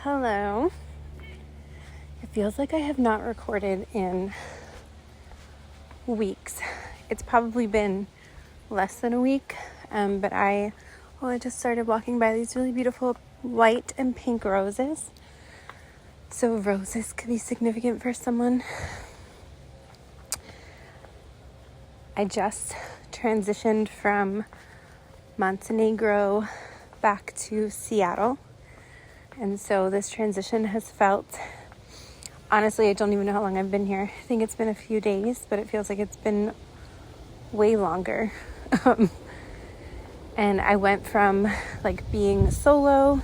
Hello. It feels like I have not recorded in weeks. It's probably been less than a week, but I just started walking by these really beautiful white and pink roses. So roses could be significant for someone. I just transitioned from Montenegro back to Seattle. And so this transition has felt, honestly, I don't even know how long I've been here. I think it's been a few days, but it feels like it's been way longer. And I went from like being solo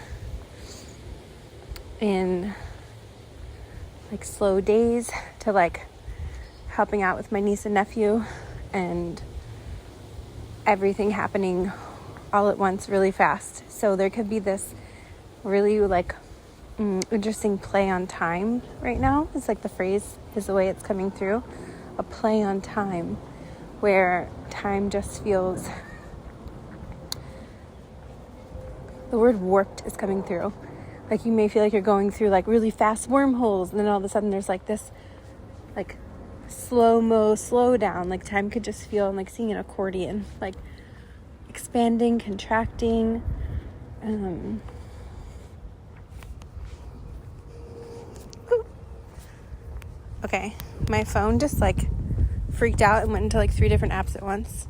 in like slow days to like helping out with my niece and nephew and everything happening all at once really fast. So there could be this really like interesting play on time right now. It's like the phrase is the way it's coming through. A play on time where time just feels, the word warped is coming through. Like you may feel like you're going through like really fast wormholes, and then all of a sudden there's like this like slow-mo slow down. Like time could just feel like seeing an accordion, like expanding, contracting. Okay, my phone just like freaked out and went into like 3 different apps at once.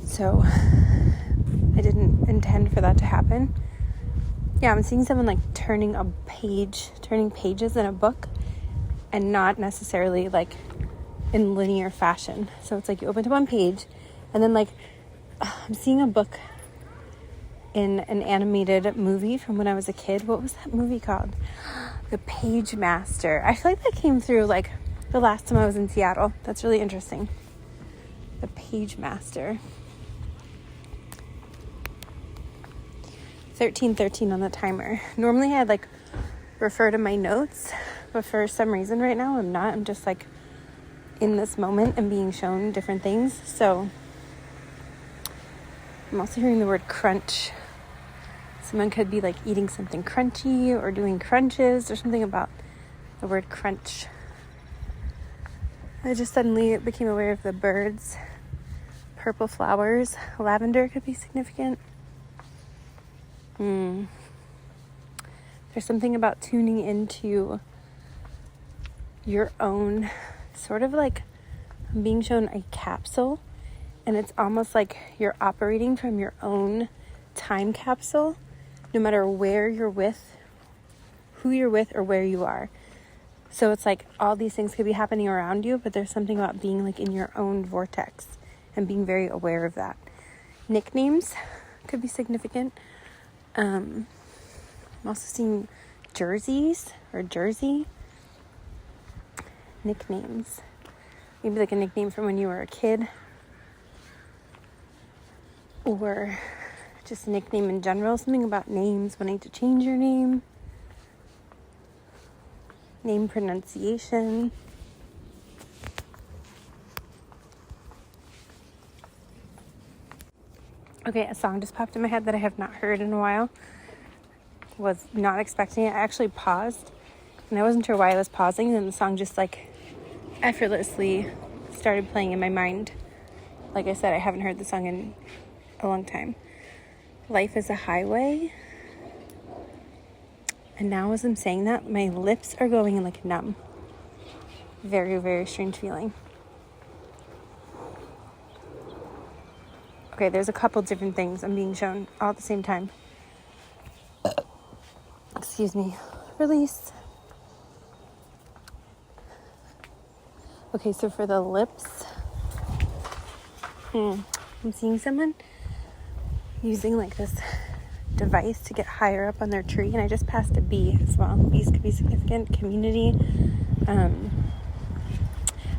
So I didn't intend for that to happen. Yeah, I'm seeing someone like turning pages in a book, and not necessarily like in linear fashion. So it's like you open to one page and then like I'm seeing a book in an animated movie from when I was a kid. What was that movie called? The Page Master. I feel like that came through like the last time I was in Seattle. That's really interesting. The Page Master. 13:13 on the timer. Normally I'd like refer to my notes, but for some reason right now I'm not. I'm just like in this moment and being shown different things. So I'm also hearing the word crunch. Someone could be like eating something crunchy or doing crunches. There's something about the word crunch. I just suddenly became aware of the birds, purple flowers, lavender could be significant. There's something about tuning into your own, sort of like I'm being shown a capsule, and it's almost like you're operating from your own time capsule, no matter where you're with, who you're with, or where you are. So it's like all these things could be happening around you, but there's something about being like in your own vortex and being very aware of that. Nicknames could be significant. I'm also seeing jerseys or jersey. Nicknames. Maybe like a nickname from when you were a kid. Or just a nickname in general. Something about names, wanting to change your name. Name pronunciation. Okay, a song just popped in my head that I have not heard in a while. Was not expecting it. I actually paused, and I wasn't sure why I was pausing, and then the song just like effortlessly started playing in my mind. Like I said, I haven't heard the song in a long time. Life is a highway. And now as I'm saying that, my lips are going like numb. Very, very strange feeling. Okay, there's a couple different things I'm being shown all at the same time. Excuse me. Release. Okay, so for the lips, I'm seeing someone using like this device to get higher up on their tree, and I just passed a bee as well. Bees could be significant. Community.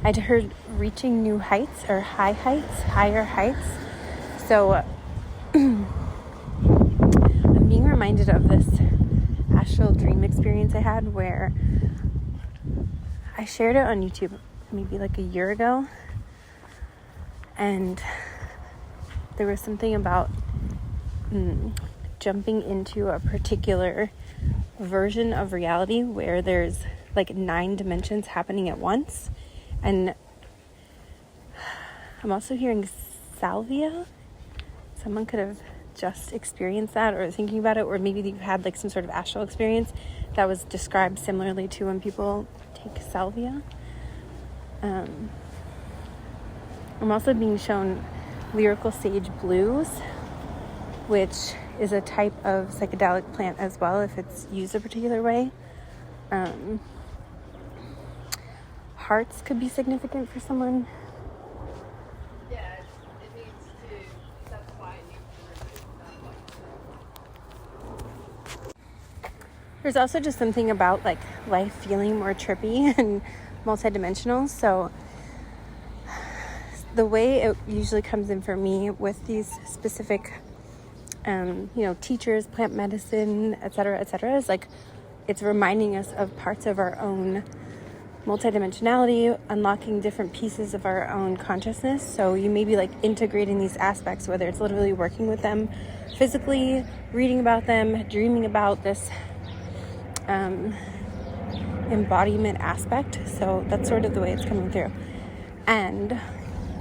I'd heard reaching new heights or higher heights. So I'm being reminded of this astral dream experience I had where I shared it on YouTube maybe like a year ago, and there was something about jumping into a particular version of reality where there's like 9 dimensions happening at once. And I'm also hearing Salvia. Someone could have just experienced that or thinking about it, or maybe you've had like some sort of astral experience that was described similarly to when people take Salvia. I'm also being shown lyrical sage blues, which is a type of psychedelic plant as well if it's used a particular way. Hearts could be significant for someone. Yeah, it needs to, that's why it needs to remove that. There's also just something about like life feeling more trippy and multidimensional. So the way it usually comes in for me with these specific teachers, plant medicine, etc., is like it's reminding us of parts of our own multidimensionality, unlocking different pieces of our own consciousness. So you may be like integrating these aspects, whether it's literally working with them physically, reading about them, dreaming about this embodiment aspect. So that's sort of the way it's coming through. And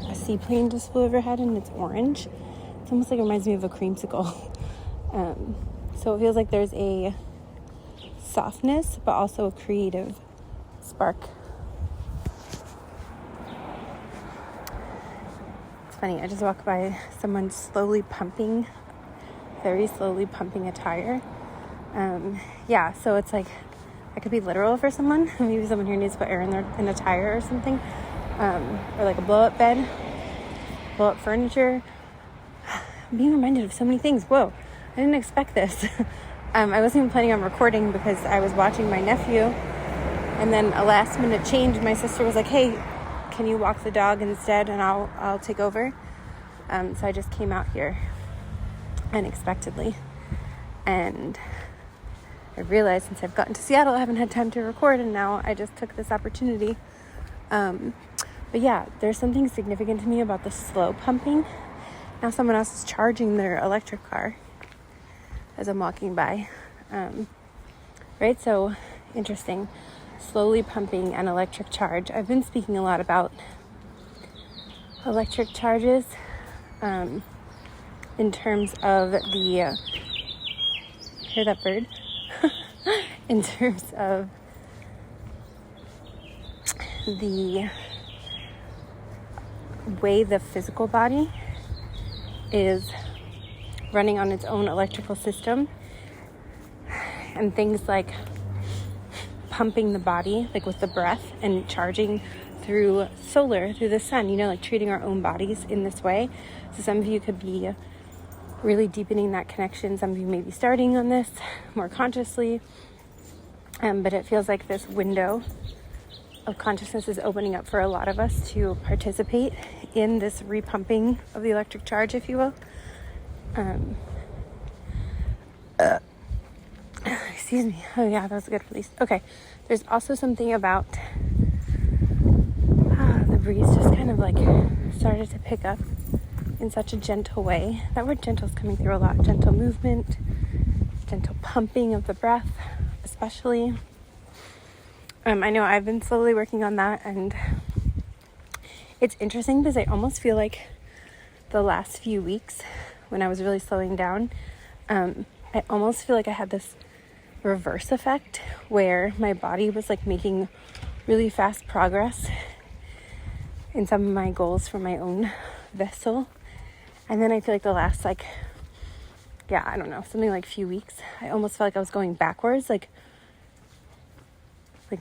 a seaplane just flew overhead and it's orange. It's almost like it reminds me of a creamsicle. So it feels like there's a softness, but also a creative spark. It's funny, I just walked by someone very slowly pumping a tire. So it's like, that could be literal for someone. Maybe someone here needs to put air in a tire or something. Or like a blow-up bed, blow-up furniture. I'm being reminded of so many things. Whoa, I didn't expect this. I wasn't even planning on recording because I was watching my nephew, and then a last minute change, my sister was like, hey, can you walk the dog instead and I'll take over? So I just came out here unexpectedly, and I realized since I've gotten to Seattle, I haven't had time to record, and now I just took this opportunity. But yeah, there's something significant to me about the slow pumping. Now someone else is charging their electric car as I'm walking by. Right? So interesting. Slowly pumping and electric charge. I've been speaking a lot about electric charges in terms of the... hear that bird? In terms of the way the physical body is running on its own electrical system, and things like pumping the body, like with the breath, and charging through solar, through the sun, like treating our own bodies in this way. So some of you could be really deepening that connection. Some of you may be starting on this more consciously, but it feels like this window of consciousness is opening up for a lot of us to participate in this repumping of the electric charge, if you will. Excuse me. Oh yeah, that was a good release. Okay. There's also something about the breeze just kind of like started to pick up in such a gentle way. That word gentle is coming through a lot. Gentle movement, gentle pumping of the breath, especially. I know I've been slowly working on that, and it's interesting because I almost feel like the last few weeks when I was really slowing down, I almost feel like I had this reverse effect where my body was like making really fast progress in some of my goals for my own vessel. And then I feel like the last something like few weeks, I almost felt like I was going backwards, like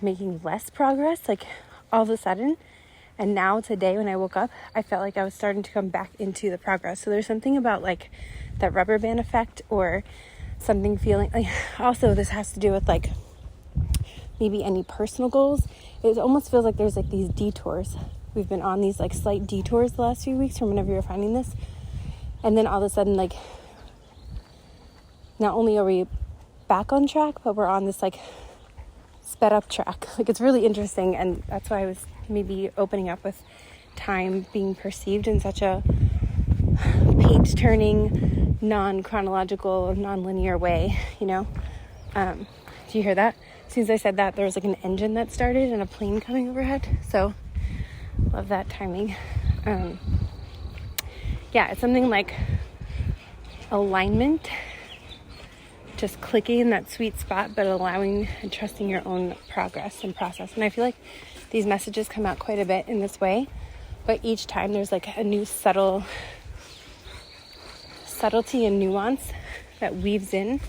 making less progress, like all of a sudden. And now today when I woke up, I felt like I was starting to come back into the progress. So there's something about like that rubber band effect, or something feeling like, also this has to do with like maybe any personal goals. It almost feels like there's like these detours. We've been on these like slight detours the last few weeks from whenever you're finding this. And then all of a sudden, like, not only are we back on track, but we're on this like sped up track. Like, it's really interesting, and that's why I was maybe opening up with time being perceived in such a page turning, non-chronological, non-linear way, you know. Do you hear that? As soon as I said that, there was like an engine that started and a plane coming overhead. So love that timing. Yeah, it's something like alignment, just clicking in that sweet spot, but allowing and trusting your own progress and process. And I feel like these messages come out quite a bit in this way, but each time there's like a new subtlety and nuance that weaves in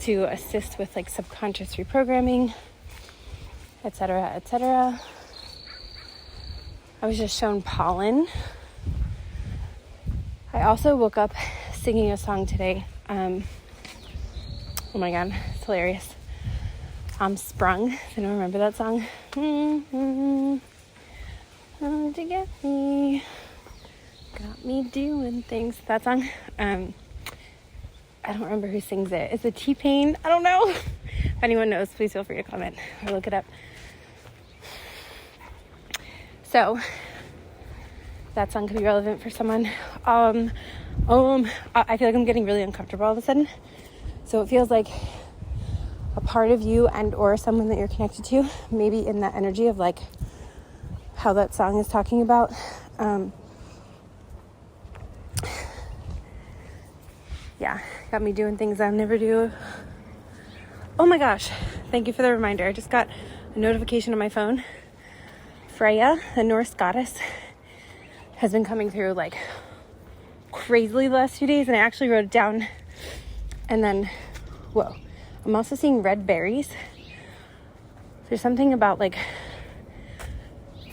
to assist with like subconscious reprogramming, etc., etc. I was just shown pollen. I also woke up singing a song today. Oh my god, it's hilarious. I'm Sprung. I don't remember that song. How'd you get me? Got me doing things. That song. I don't remember who sings it. Is it T-Pain? I don't know. If anyone knows, please feel free to comment or look it up. So that song could be relevant for someone. I feel like I'm getting really uncomfortable all of a sudden. So it feels like a part of you and or someone that you're connected to, maybe in that energy of like how that song is talking about. Yeah, got me doing things I'll never do. Oh my gosh, thank you for the reminder. I just got a notification on my phone. Freya, the Norse goddess, has been coming through like crazily the last few days, and I actually wrote it down. And then, whoa, I'm also seeing red berries. There's something about like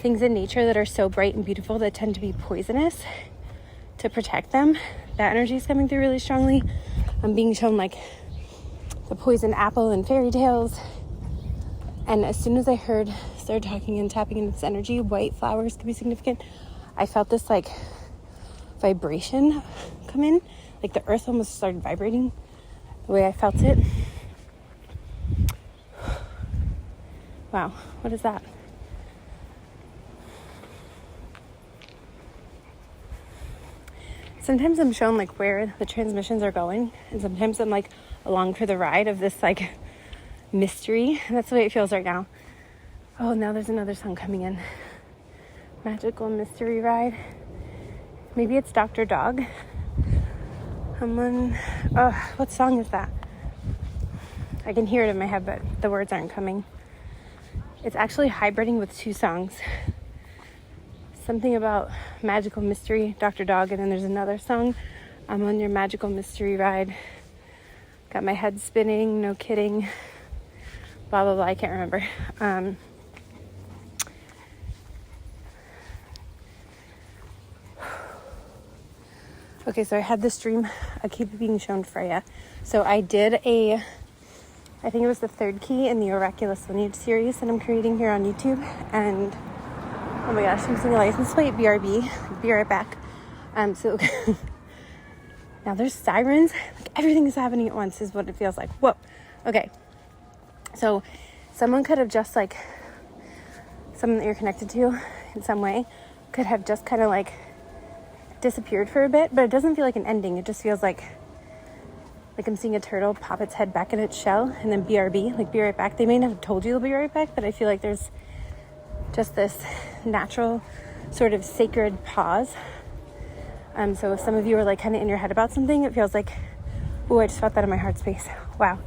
things in nature that are so bright and beautiful that tend to be poisonous. To protect them, that energy is coming through really strongly. I'm being shown like the poison apple in fairy tales. And as soon as I started talking and tapping into this energy, white flowers could be significant. I felt this like vibration come in, like the earth almost started vibrating the way I felt it. Wow, what is that? Sometimes I'm shown like where the transmissions are going, and sometimes I'm like along for the ride of this like mystery, and that's the way it feels right now. Oh, now there's another song coming in. Magical mystery ride. Maybe it's Dr. Dog. What song is that? I can hear it in my head, but the words aren't coming. It's actually hybriding with two songs. Something about magical mystery, Dr. Dog, and then there's another song. I'm on your magical mystery ride. Got my head spinning, no kidding. Blah, blah, blah, I can't remember. Okay, so I had this dream. I keep being shown Freya. So I did I think it was the third key in the Oraculous lineage series that I'm creating here on YouTube. And oh my gosh, I'm using a license plate, BRB. Be right back. So now there's sirens. Like everything is happening at once is what it feels like. Whoa. Okay. So someone could have just like, someone that you're connected to in some way could have just kind of like disappeared for a bit, but it doesn't feel like an ending. It just feels like I'm seeing a turtle pop its head back in its shell and then BRB, like be right back. They may not have told you they'll be right back, but I feel like there's just this natural sort of sacred pause. So if some of you are like kind of in your head about something, it feels like, oh, I just felt that in my heart space. Wow.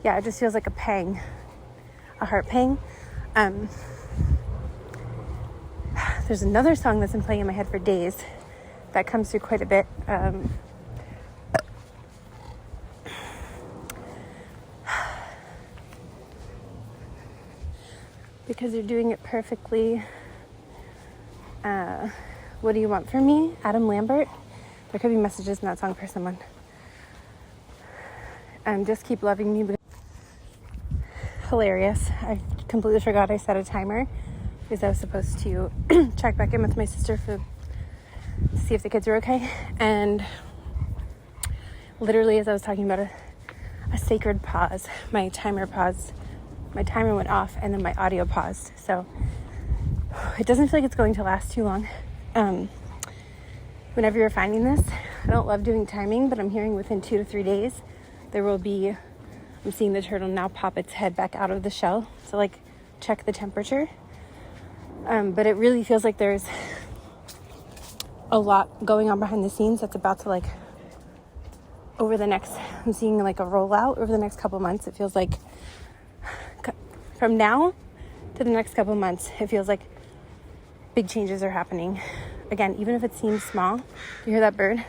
Yeah, it just feels like a pang, a heart pang. There's another song that's been playing in my head for days that comes through quite a bit. Because you're doing it perfectly. What do you want from me? Adam Lambert. There could be messages in that song for someone. Just keep loving me. Hilarious. I completely forgot I set a timer because I was supposed to check back in with my sister to see if the kids were okay. And literally as I was talking about a sacred pause, my timer paused. My timer went off and then my audio paused. So it doesn't feel like it's going to last too long. It whenever you're finding this, I don't love doing timing, but I'm hearing within 2 to 3 days, there will be, I'm seeing the turtle now pop its head back out of the shell. So like check the temperature. But it really feels like there's a lot going on behind the scenes that's about to like, over the next, I'm seeing like a rollout over the next couple months. It feels like from now to the next couple months, it feels like big changes are happening. Again, even if it seems small, you hear that bird?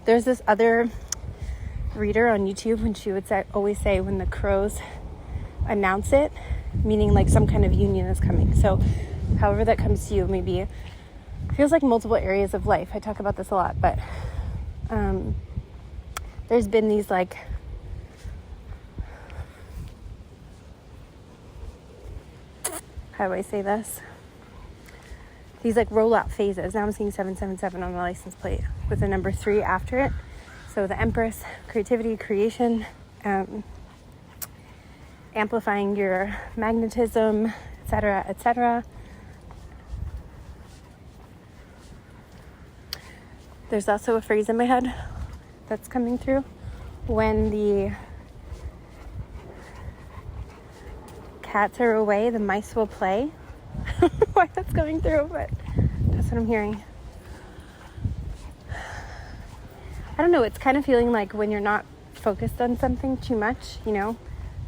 There's this other reader on YouTube, and she would always say when the crows announce it, meaning like some kind of union is coming. So however that comes to you, maybe it feels like multiple areas of life. I talk about this a lot, but there's been these like how do I say this? These like rollout phases. Now I'm seeing 777 on the license plate with the number 3 after it. So the Empress, creativity, creation, amplifying your magnetism, etc., etc. There's also a phrase in my head that's coming through. When the cats are away, the mice will play. I don't know why that's coming through, but that's what I'm hearing. I don't know, it's kind of feeling like when you're not focused on something too much, you know,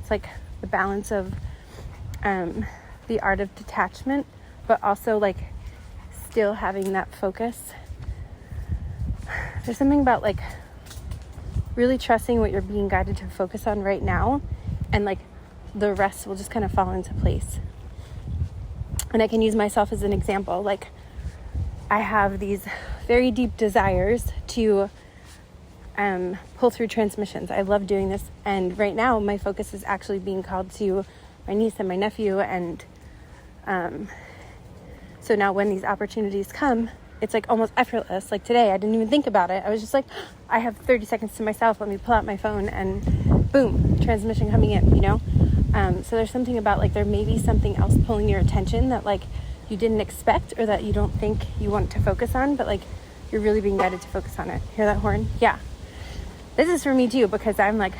it's like the balance of the art of detachment, but also like still having that focus. There's something about like really trusting what you're being guided to focus on right now, and like the rest will just kind of fall into place. And I can use myself as an example. Like I have these very deep desires to pull through transmissions. I love doing this, and right now my focus is actually being called to my niece and my nephew, and so now when these opportunities come, it's like almost effortless. Like today, I didn't even think about it. I was just like, I have 30 seconds to myself. Let me pull out my phone, and boom, transmission coming in, you know? So there's something about like there may be something else pulling your attention that like you didn't expect or that you don't think you want to focus on, but like you're really being guided to focus on it. Hear that horn? Yeah. This is for me too, because I'm like,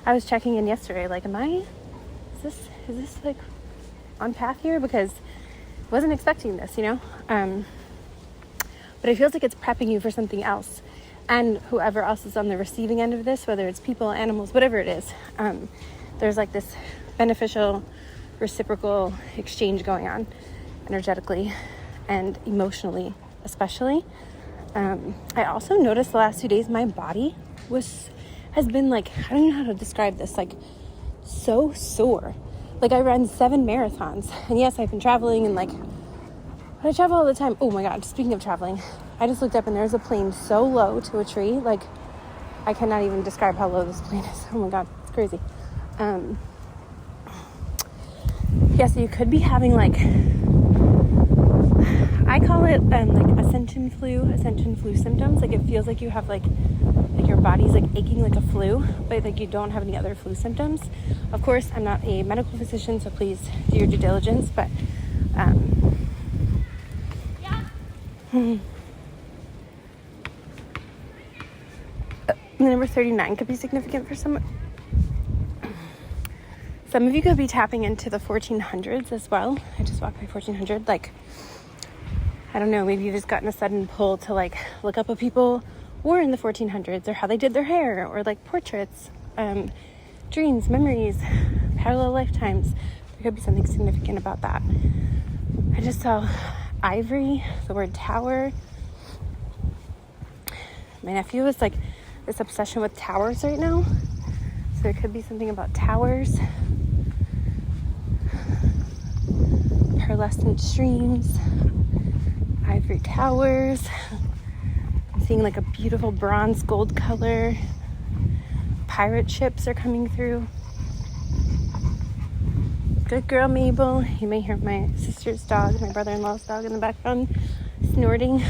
I was checking in yesterday, like, is this like on path here? Because I wasn't expecting this, you know? But it feels like it's prepping you for something else. And whoever else is on the receiving end of this, whether it's people, animals, whatever it is, there's like this beneficial, reciprocal exchange going on energetically and emotionally, especially. I also noticed the last 2 days my body has been like, I don't know how to describe this, like so sore. Like I ran 7 marathons, and yes, I've been traveling, and like I travel all the time. Oh my God, speaking of traveling, I just looked up and there's a plane so low to a tree. Like I cannot even describe how low this plane is. Oh my God, it's crazy. Yeah, so you could be having like, I call it like Ascension Flu symptoms. Like it feels like you have like your body's like aching like a flu, but like you don't have any other flu symptoms. Of course, I'm not a medical physician, so please do your due diligence, but the number 39 could be significant for some. Some of you could be tapping into the 1400s as well. I just walked by 1400. Like, I don't know, maybe you've just gotten a sudden pull to like look up what people wore in the 1400s, or how they did their hair, or like portraits, dreams, memories, parallel lifetimes. There could be something significant about that. I just saw ivory, the word tower. My nephew is like this obsession with towers right now. So there could be something about towers. Pearlescent streams, ivory towers. I'm seeing like a beautiful bronze gold color. Pirate ships are coming through. Good girl, Mabel. You may hear my sister's dog, my brother-in-law's dog in the background snorting.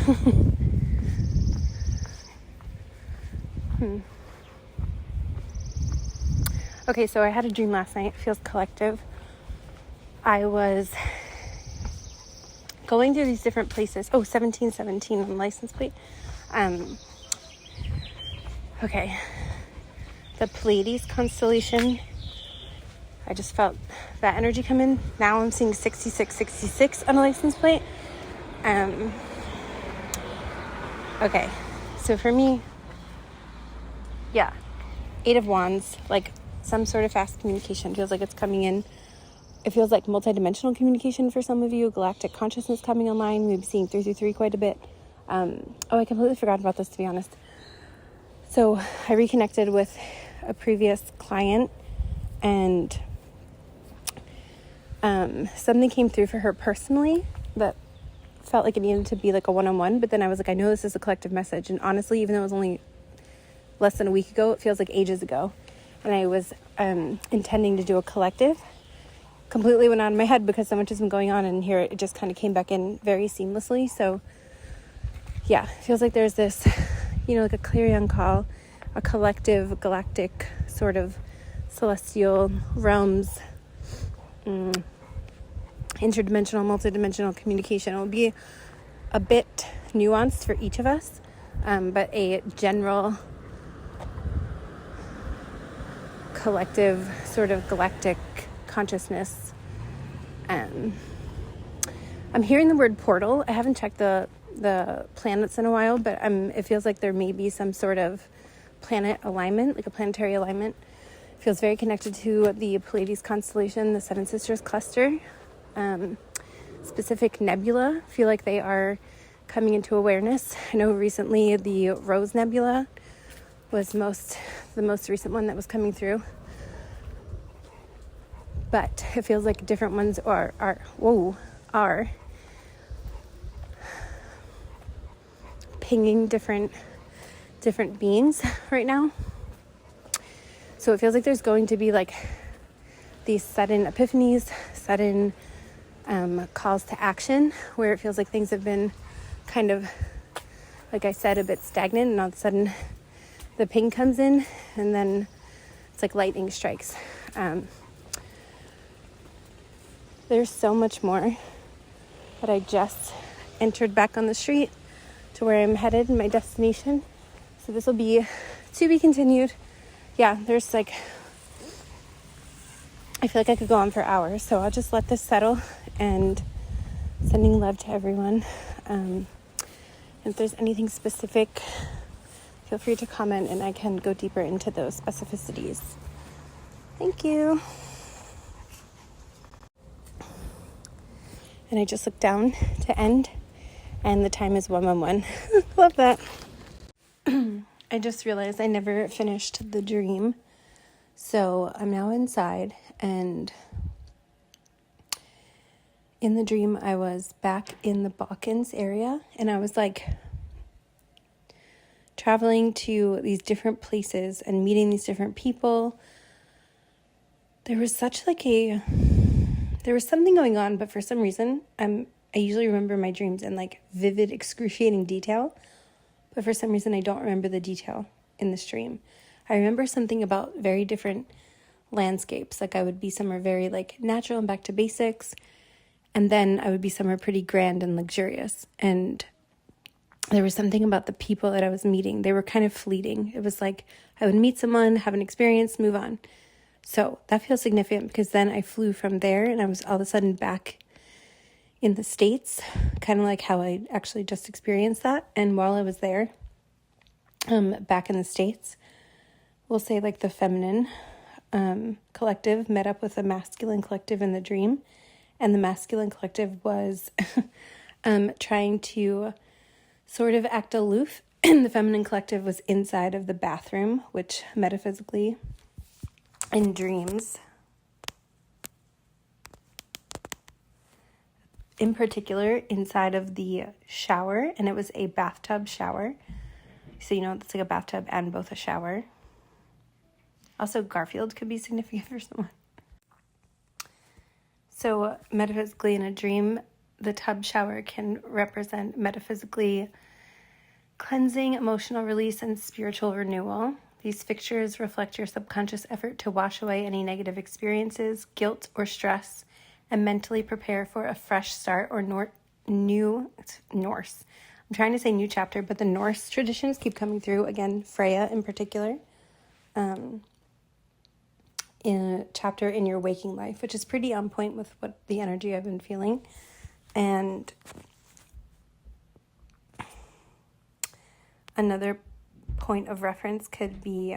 Okay, so I had a dream last night. It feels collective. I was going through these different places. Oh, 1717 on the license plate. Okay. The Pleiades constellation. I just felt that energy come in. Now I'm seeing 6666 on a license plate. Okay. So for me, yeah, 8 of Wands, like some sort of fast communication. Feels like it's coming in. It feels like multidimensional communication for some of you. Galactic consciousness coming online. We've seen 333 quite a bit. I completely forgot about this, to be honest. So I reconnected with a previous client, and something came through for her personally that felt like it needed to be like a one-on-one. But then I was like, I know this is a collective message. And honestly, even though it was only less than a week ago, it feels like ages ago. And I was intending to do a collective. Completely went out of my head because so much has been going on, and here it just kind of came back in very seamlessly. So yeah, it feels like there's this, like a clarion call, a collective galactic sort of celestial realms, interdimensional, multidimensional communication. It will be a bit nuanced for each of us, but a general collective sort of galactic consciousness. I'm hearing the word portal. I haven't checked the planets in a while, but it feels like there may be some sort of planet alignment, like a planetary alignment. It feels very connected to the Pleiades constellation, the Seven Sisters cluster. Specific nebula, feel like they are coming into awareness. I know recently the Rose Nebula was the most recent one that was coming through. But it feels like different ones are pinging different beings right now. So it feels like there's going to be like these sudden epiphanies, sudden calls to action, where it feels like things have been kind of, like I said, a bit stagnant, and all of a sudden the ping comes in, and then it's like lightning strikes. There's so much more, but I just entered back on the street to where I'm headed in my destination. So this will be to be continued. Yeah, there's I feel like I could go on for hours, so I'll just let this settle, and sending love to everyone. If there's anything specific, feel free to comment and I can go deeper into those specificities. Thank you. And I just looked down to end, and the time is 1:11. Love that. I just realized I never finished the dream. So I'm now inside, and in the dream I was back in the Balkans area, and I was like traveling to these different places and meeting these different people. There was there was something going on, but for some reason, I usually remember my dreams in like vivid, excruciating detail, but for some reason I don't remember the detail in this dream. I remember something about very different landscapes. Like I would be somewhere very like natural and back to basics, and then I would be somewhere pretty grand and luxurious. And there was something about the people that I was meeting. They were kind of fleeting. It was like I would meet someone, have an experience, move on. So that feels significant because then I flew from there and I was all of a sudden back in the States, kind of like how I actually just experienced that. And while I was there, back in the States, we'll say like the feminine collective met up with the masculine collective in the dream. And the masculine collective was trying to sort of act aloof. The feminine collective was inside of the bathroom, which metaphysically in dreams, in particular inside of the shower, and it was a bathtub shower. So it's like a bathtub and both a shower. Also, Garfield could be significant for someone. So metaphysically in a dream, the tub shower can represent metaphysically cleansing, emotional release, and spiritual renewal. These fixtures reflect your subconscious effort to wash away any negative experiences, guilt, or stress, and mentally prepare for a fresh start or it's Norse. I'm trying to say new chapter, but the Norse traditions keep coming through. Again, Freya in particular. In a chapter in your waking life, which is pretty on point with what the energy I've been feeling. And another point of reference could be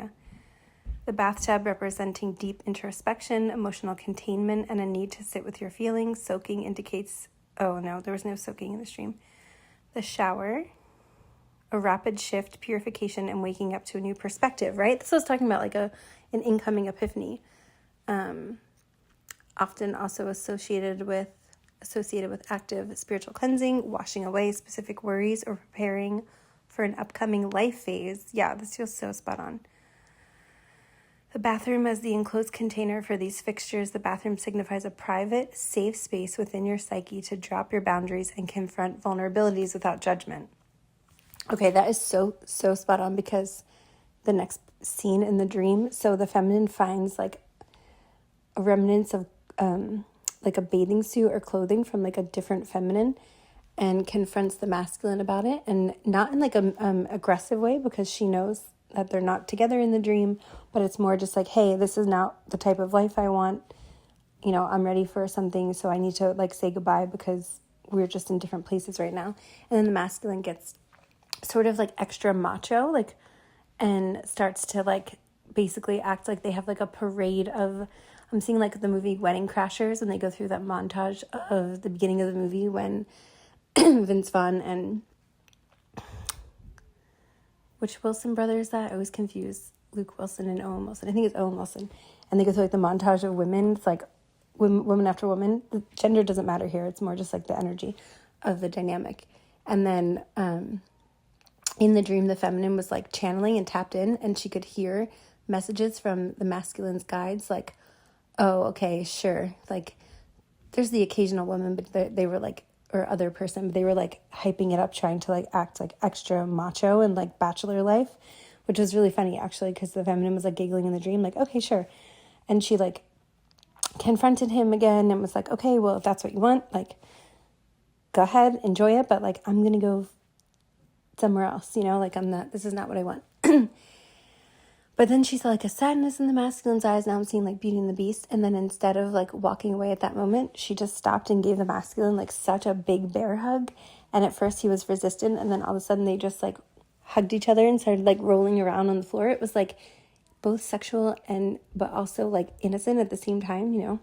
the bathtub, representing deep introspection, emotional containment, and a need to sit with your feelings. Soaking indicates, oh no, there was no soaking in the stream. The shower, a rapid shift, purification, and waking up to a new perspective, right? This was talking about like an incoming epiphany. Often also associated with active spiritual cleansing, washing away specific worries, or preparing for an upcoming life phase. Yeah, this feels so spot on. The bathroom as the enclosed container for these fixtures. The bathroom signifies a private, safe space within your psyche to drop your boundaries and confront vulnerabilities without judgment. Okay, that is so spot on, because the next scene in the dream, so the feminine finds like a remnants of like a bathing suit or clothing from like a different feminine, and confronts the masculine about it, and not in like a aggressive way, because she knows that they're not together in the dream, but it's more just like, hey, this is not the type of life I want. You know, I'm ready for something, so I need to like say goodbye because we're just in different places right now. And then the masculine gets sort of like extra macho, like, and starts to like basically act like they have like a parade of, I'm seeing like the movie Wedding Crashers, and they go through that montage of the beginning of the movie when Vince Vaughn and which Wilson brother is that? I always confuse Luke Wilson and Owen Wilson. I think it's Owen Wilson. And they go through like the montage of women. It's like women after women. The gender doesn't matter here. It's more just like the energy of the dynamic. And then in the dream, the feminine was like channeling and tapped in, and she could hear messages from the masculine's guides like, oh, okay, sure. Like there's the occasional woman, but they were like, or other person, but they were like hyping it up, trying to like act like extra macho and like bachelor life, which was really funny actually, because the feminine was like giggling in the dream, like, okay, sure. And she like confronted him again and was like, okay, well, if that's what you want, like, go ahead, enjoy it, but like, I'm gonna go somewhere else, you know, like this is not what I want. But then she saw like a sadness in the masculine's eyes. Now I'm seeing like Beauty and the Beast. And then instead of like walking away at that moment, she just stopped and gave the masculine like such a big bear hug. And at first he was resistant. And then all of a sudden they just like hugged each other and started like rolling around on the floor. It was like both sexual but also like innocent at the same time, you know.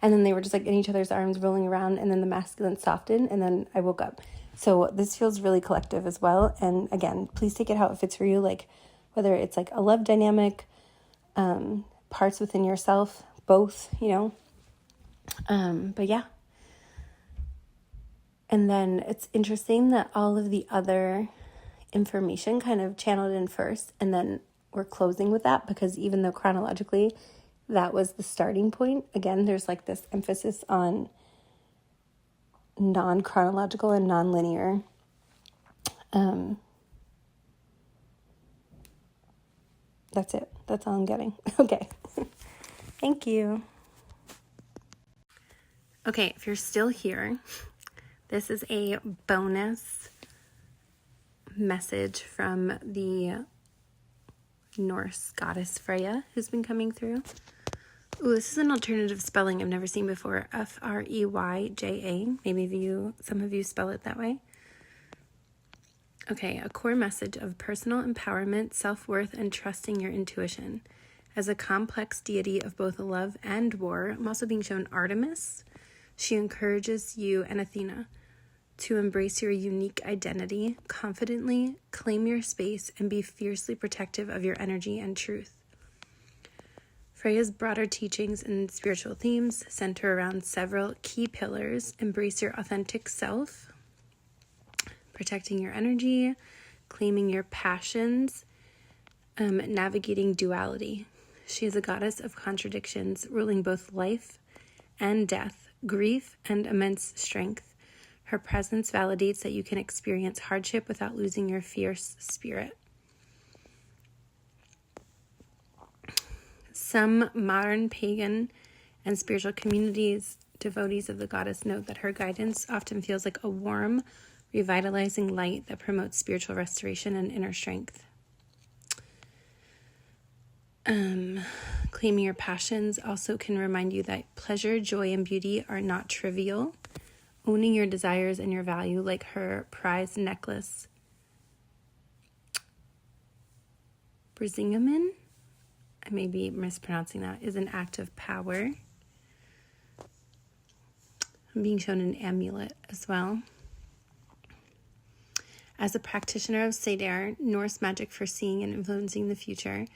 And then they were just like in each other's arms rolling around. And then the masculine softened. And then I woke up. So this feels really collective as well. And again, please take it how it fits for you. Like, whether it's like a love dynamic, parts within yourself, both, you know. But yeah. And then it's interesting that all of the other information kind of channeled in first, and then we're closing with that, because even though chronologically that was the starting point, again, there's like this emphasis on non-chronological and non-linear that's it. That's all I'm getting. Okay. Thank you. Okay, if you're still here, this is a bonus message from the Norse goddess Freya, who's been coming through. Ooh, this is an alternative spelling I've never seen before. Freyja. Maybe some of you spell it that way. Okay, a core message of personal empowerment, self-worth, and trusting your intuition. As a complex deity of both love and war, I'm also being shown Artemis. She encourages you and Athena to embrace your unique identity, confidently claim your space, and be fiercely protective of your energy and truth. Freya's broader teachings and spiritual themes center around several key pillars: embrace your authentic self, protecting your energy, claiming your passions, navigating duality. She is a goddess of contradictions, ruling both life and death, grief and immense strength. Her presence validates that you can experience hardship without losing your fierce spirit. Some modern pagan and spiritual communities devotees of the goddess note that her guidance often feels like a warm, revitalizing light that promotes spiritual restoration and inner strength. Claiming your passions also can remind you that pleasure, joy, and beauty are not trivial. Owning your desires and your value, like her prized necklace, Brisingamen, I may be mispronouncing that, is an act of power. I'm being shown an amulet as well. As a practitioner of Seder, Norse magic for seeing and influencing the future,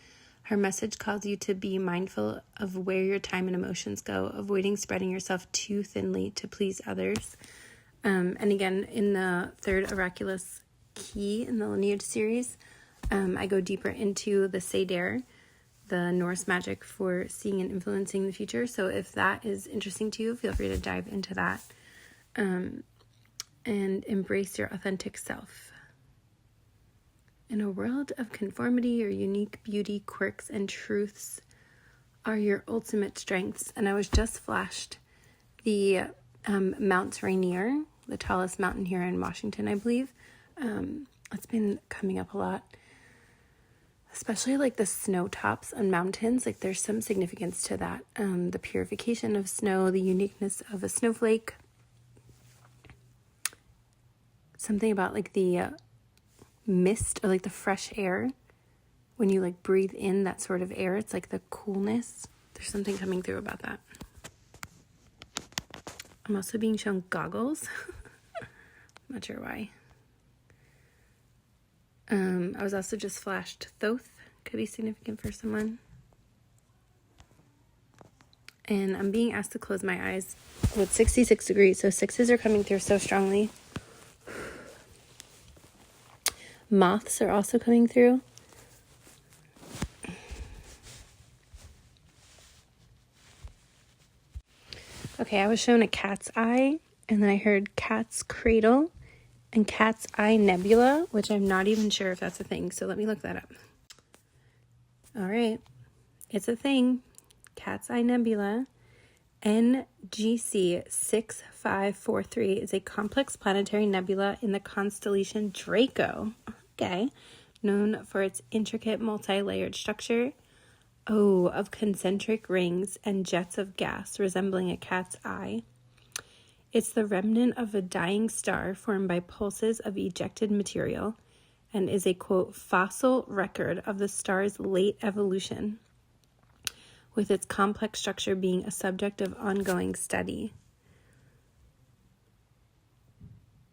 her message calls you to be mindful of where your time and emotions go, avoiding spreading yourself too thinly to please others. And again, in the third Oraculous key in the Lineage series, I go deeper into the Seder, the Norse magic for seeing and influencing the future. So if that is interesting to you, feel free to dive into that. And embrace your authentic self. In a world of conformity, your unique beauty, quirks, and truths are your ultimate strengths. And I was just flashed the Mount Rainier, the tallest mountain here in Washington, I believe. It's been coming up a lot, especially like the snow tops on mountains. Like there's some significance to that. The purification of snow, the uniqueness of a snowflake. Something about like the mist or like the fresh air when you like breathe in that sort of air. It's like the coolness. There's something coming through about that. I'm also being shown goggles. I'm not sure why. I was also just flashed Thoth. Could be significant for someone. And I'm being asked to close my eyes. Oh, it's 66 degrees, so sixes are coming through so strongly. Moths are also coming through. Okay, I was shown a cat's eye, and then I heard cat's cradle and cat's eye nebula, which I'm not even sure if that's a thing, so let me look that up. All right, it's a thing. Cat's eye nebula, NGC 6543, is a complex planetary nebula in the constellation Draco. Okay, known for its intricate multi-layered structure, of concentric rings and jets of gas resembling a cat's eye. It's the remnant of a dying star formed by pulses of ejected material and is a, quote, fossil record of the star's late evolution, with its complex structure being a subject of ongoing study.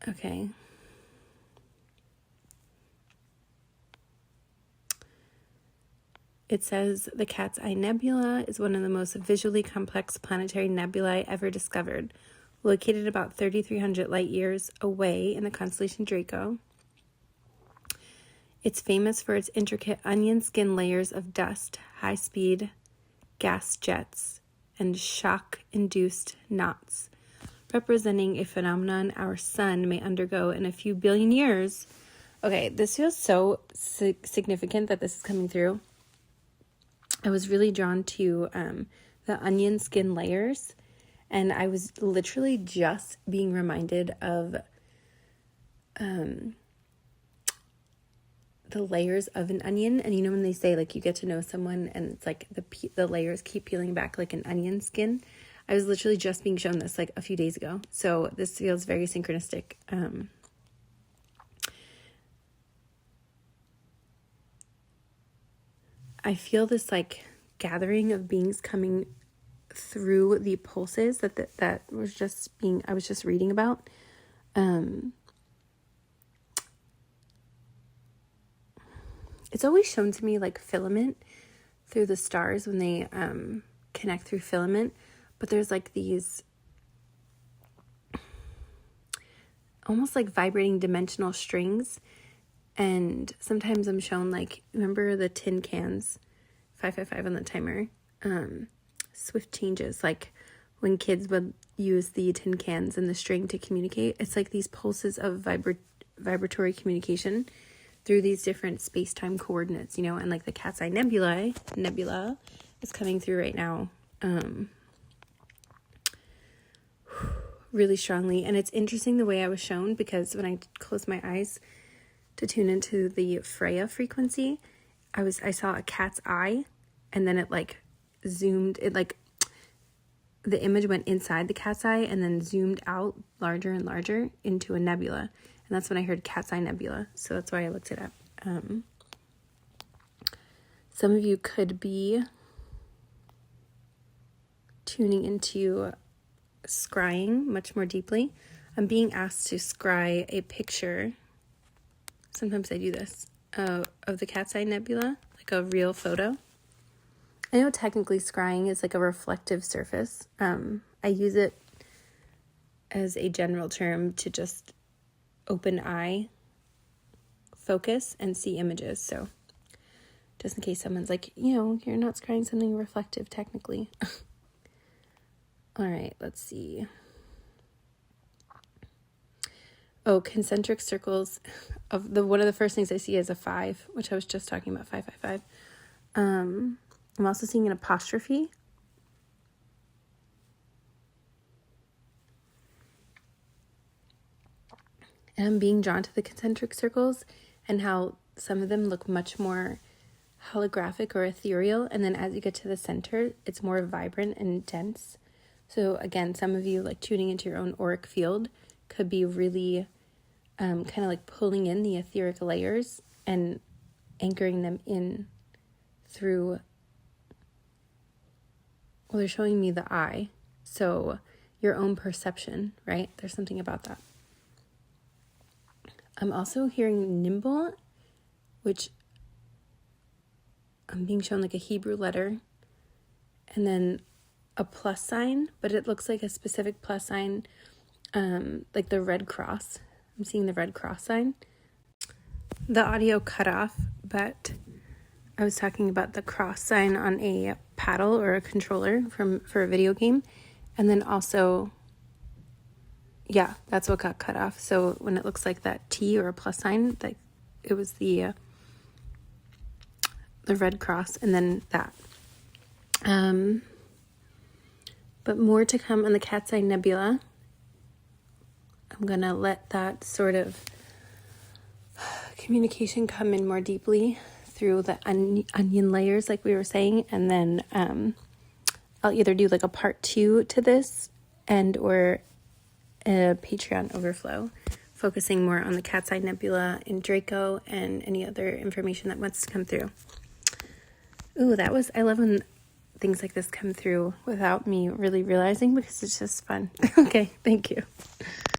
Okay. It says the Cat's Eye Nebula is one of the most visually complex planetary nebulae ever discovered, located about 3,300 light years away in the constellation Draco. It's famous for its intricate onion skin layers of dust, high-speed gas jets, and shock-induced knots, representing a phenomenon our sun may undergo in a few billion years. Okay, this feels so significant that this is coming through. I was really drawn to the onion skin layers, and I was literally just being reminded of the layers of an onion. And you know when they say like you get to know someone and it's like the layers keep peeling back like an onion skin? I was literally just being shown this like a few days ago, so this feels very synchronistic. I feel this like gathering of beings coming through the pulses that was just being, I was just reading about. It's always shown to me like filament through the stars when they connect through filament, but there's like these almost like vibrating dimensional strings. And sometimes I'm shown like, remember the tin cans, 555 on the timer, swift changes, like when kids would use the tin cans and the string to communicate. It's like these pulses of vibratory communication through these different space-time coordinates, you know, and like the Cat's Eye Nebula is coming through right now. really strongly. And it's interesting the way I was shown, because when I closed my eyes to tune into the Freya frequency, I saw a cat's eye, and then it like zoomed, the image went inside the cat's eye and then zoomed out larger and larger into a nebula. And that's when I heard cat's eye nebula. So that's why I looked it up. Some of you could be tuning into scrying much more deeply. I'm being asked to scry a picture. Sometimes I do this, of the cat's eye nebula, like a real photo. I know technically scrying is like a reflective surface. I use it as a general term to just open eye focus and see images. So just in case someone's like, you're not scrying something reflective technically. All right, let's see. Oh, concentric circles one of the first things I see is a 5, which I was just talking about, 555. I'm also seeing an apostrophe. And I'm being drawn to the concentric circles and how some of them look much more holographic or ethereal. And then as you get to the center, it's more vibrant and dense. So again, some of you like tuning into your own auric field could be really kind of like pulling in the etheric layers and anchoring them in through. Well, they're showing me the eye. So your own perception, right? There's something about that. I'm also hearing nimble, which I'm being shown like a Hebrew letter, and then a plus sign, but it looks like a specific plus sign, like the Red Cross. I'm seeing the Red Cross sign. The audio cut off, but I was talking about the cross sign on a paddle or a controller for a video game. And then also, yeah, that's what got cut off. So when it looks like that T or a plus sign, that it was the Red Cross, and then that. But more to come on the cat's eye nebula. I'm going to let that sort of communication come in more deeply through the onion layers, like we were saying. And then I'll either do like a part 2 to this or a Patreon overflow, focusing more on the cat's eye nebula in Draco and any other information that wants to come through. Ooh, I love when things like this come through without me really realizing, because it's just fun. Okay, thank you.